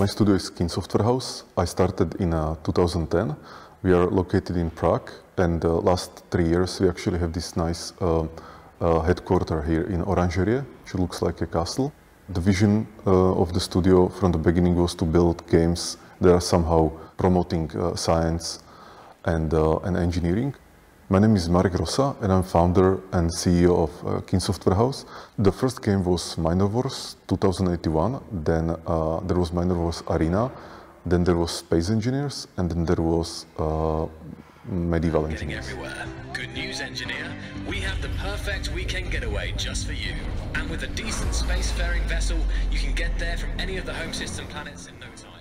My studio is Kin Software House. I started in 2010. We are located in Prague, and the last 3 years we actually have this nice headquarter here in Orangerie, which looks like a castle. The vision of the studio from the beginning was to build games that are somehow promoting science and engineering. My name is Marek Rosa, and I'm founder and CEO of Kin Software House. The first game was Minor Wars 2081, then there was Minor Wars Arena, then there was Space Engineers, and then there was Medieval Engineers. Everywhere. Good news, engineer. We have the perfect weekend getaway just for you. And with a decent spacefaring vessel, you can get there from any of the home system planets in no time.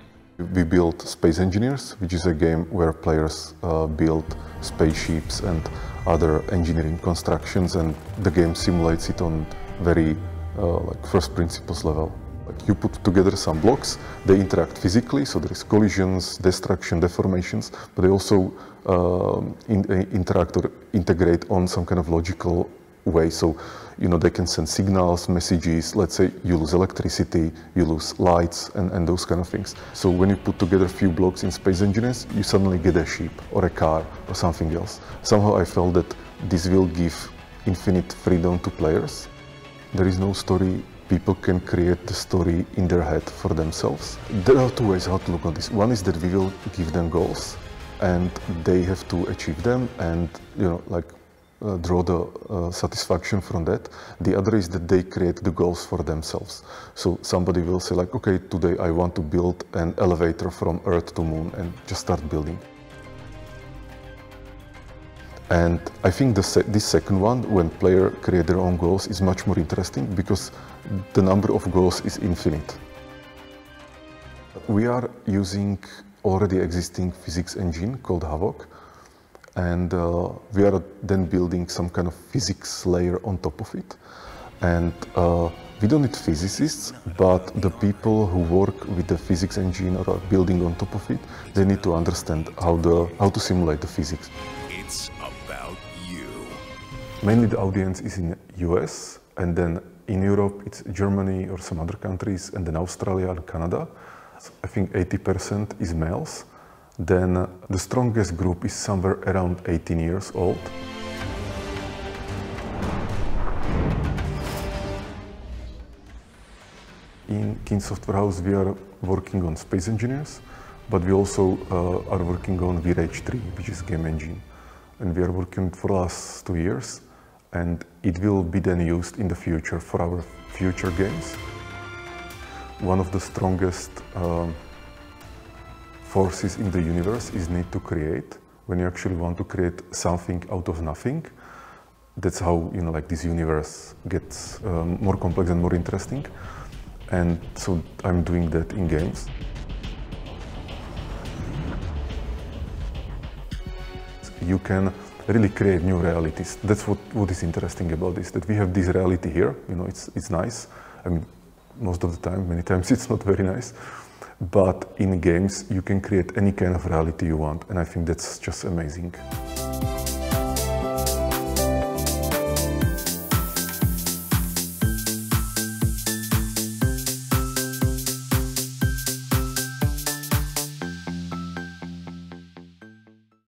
We built Space Engineers, which is a game where players build spaceships and other engineering constructions, and the game simulates it on very like first principles level. Like you put together some blocks, they interact physically, so there is collisions, destruction, deformations, but they also interact or integrate on some kind of logical way. So, you know, they can send signals, messages. Let's say you lose electricity, you lose lights, and those kind of things. So when you put together a few blocks in Space Engineers, you suddenly get a ship or a car or something else. Somehow I felt that this will give infinite freedom to players. There is no story. People can create the story in their head for themselves. There are two ways how to look at this. One is that we will give them goals, and they have to achieve them, and you know, like draw the satisfaction from that. The other is that they create the goals for themselves. So somebody will say like, okay, today I want to build an elevator from Earth to Moon, and just start building. And I think this second one, when players create their own goals, is much more interesting because the number of goals is infinite. We are using already existing physics engine called Havok, and we are then building some kind of physics layer on top of it. And we don't need physicists, but the people who work with the physics engine or are building on top of it, they need to understand how to simulate the physics. It's about you. Mainly the audience is in US, and then in Europe it's Germany or some other countries, and then Australia and Canada. I think 80% is males. Then the strongest group is somewhere around 18 years old. In Kin Software House we are working on Space Engineers, but we also are working on VRH3, which is game engine. And we are working for the last 2 years, and it will be then used in the future for our future games. One of the strongest forces in the universe is need to create. When you actually want to create something out of nothing, that's how, you know, like this universe gets more complex and more interesting. And so I'm doing that in games. You can really create new realities. That's what is interesting about this, that we have this reality here, you know, it's nice. I mean, most of the time, many times it's not very nice. But in games, you can create any kind of reality you want, and I think that's just amazing.